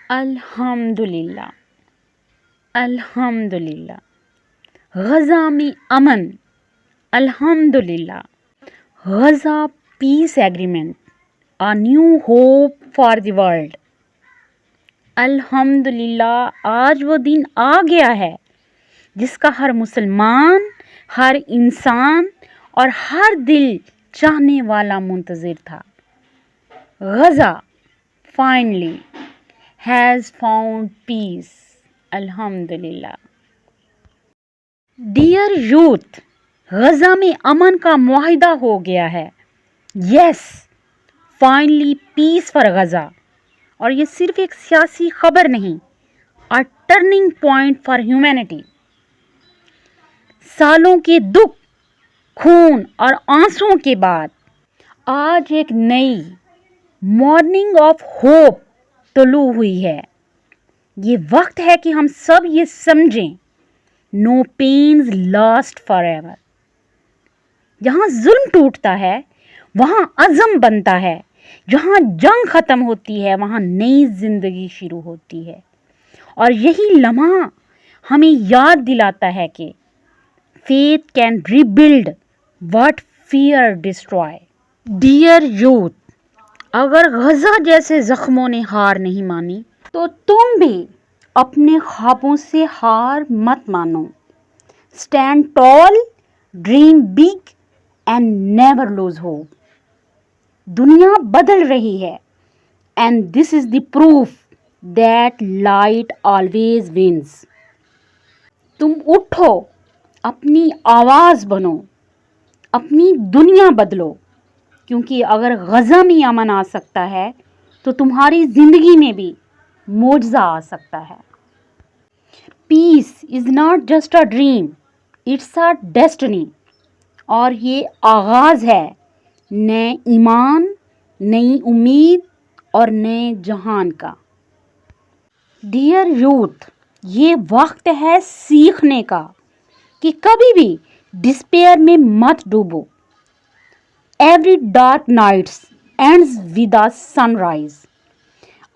الحمدللہ الحمدللہ غزہ میں امن الحمدللہ غزہ پیس agreement a new hope for the world الحمدللہ آج وہ دن آ گیا ہے جس کا ہر مسلمان ہر انسان اور ہر دل چاہنے والا منتظر تھا Gaza finally has found peace الحمدللہ ڈیئر یوتھ غزہ میں امن کا معاہدہ ہو گیا ہے یس فائنلی پیس فار غزہ اور یہ صرف ایک سیاسی خبر نہیں a turning point for humanity سالوں کے دکھ خون اور آنسوؤں کے بعد آج ایک نئی مارننگ آف ہوپ طلوع ہوئی ہے یہ وقت ہے کہ ہم سب یہ سمجھیں نو پینز لاسٹ فار ایور جہاں ظلم ٹوٹتا ہے وہاں عزم بنتا ہے جہاں جنگ ختم ہوتی ہے وہاں نئی زندگی شروع ہوتی ہے اور یہی لمحہ ہمیں یاد دلاتا ہے کہ faith can rebuild what fear destroy dear youth اگر غزہ جیسے زخموں نے ہار نہیں مانی تو تم بھی اپنے خوابوں سے ہار مت مانو stand tall dream big and never lose hope دنیا بدل رہی ہے and this is the proof that light always wins تم اٹھو اپنی آواز بنو اپنی دنیا بدلو کیونکہ اگر غزہ میں امن آ سکتا ہے تو تمہاری زندگی میں بھی معجزہ آ سکتا ہے peace is not just a dream it's a destiny اور یہ آغاز ہے نئے ایمان نئی امید اور نئے جہان کا ڈیئر یوتھ یہ وقت ہے سیکھنے کا کہ کبھی بھی ڈسپیئر میں مت ڈوبو every dark nights ends with a sunrise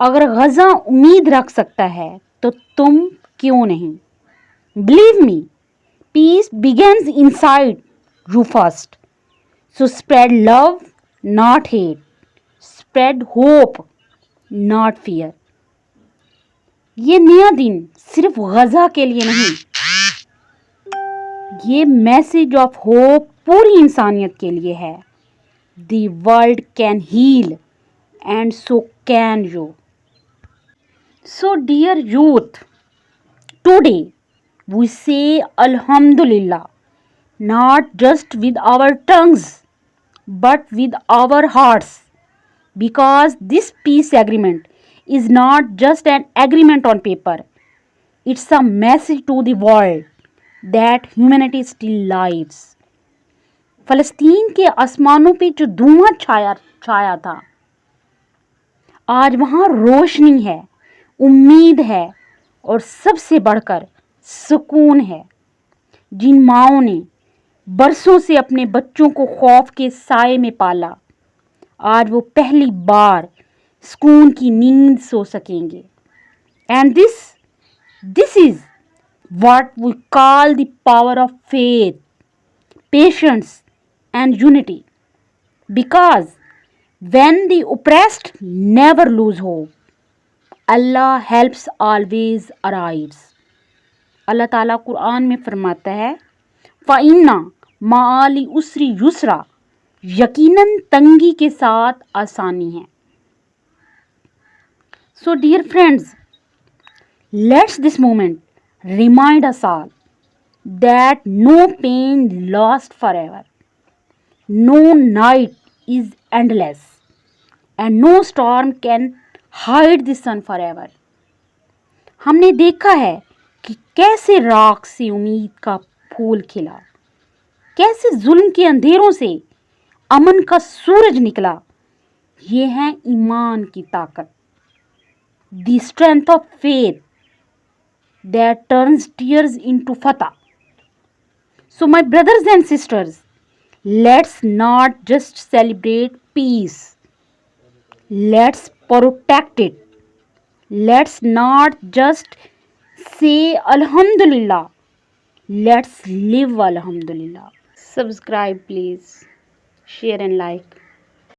اگر غزہ امید رکھ سکتا ہے تو تم کیوں نہیں believe me peace begins inside you first so spread love not hate spread hope not fear یہ نیا دن صرف غزہ کے لیے نہیں یہ میسج آف ہوپ پوری انسانیت کے لیے ہے the world can heal and so can you so dear youth today we say alhamdulillah not just with our tongues but with our hearts because this peace agreement is not just an agreement on paper it's a message to the world that humanity still lives فلسطین کے آسمانوں پہ جو دھواں چھایا تھا آج وہاں روشنی ہے امید ہے اور سب سے بڑھ کر سکون ہے جن ماؤں نے برسوں سے اپنے بچوں کو خوف کے سائے میں پالا آج وہ پہلی بار سکون کی نیند سو سکیں گے and this is what we call the power of faith patience and unity because when the oppressed never lose hope Allah helps always arrives Allah تعالیٰ قرآن میں فرماتا ہے فَإِنَّ مَعَ الْعُسْرِ يُسْرًا یقیناً تنگی کے ساتھ آسانی ہے so dear friends let's this moment remind us all that no pain lasts forever no night is endless and no storm can hide the sun forever ہم نے دیکھا ہے کہ کیسے راکھ سے امید کا پھول کھلا کیسے ظلم کے اندھیروں سے امن کا سورج نکلا یہ ہے ایمان کی طاقت the strength of faith that turns tears into فتح so my brothers and sisters let's not just celebrate peace let's protect it Let's not just say Alhamdulillah. Let's live Alhamdulillah. Subscribe please. Share and like.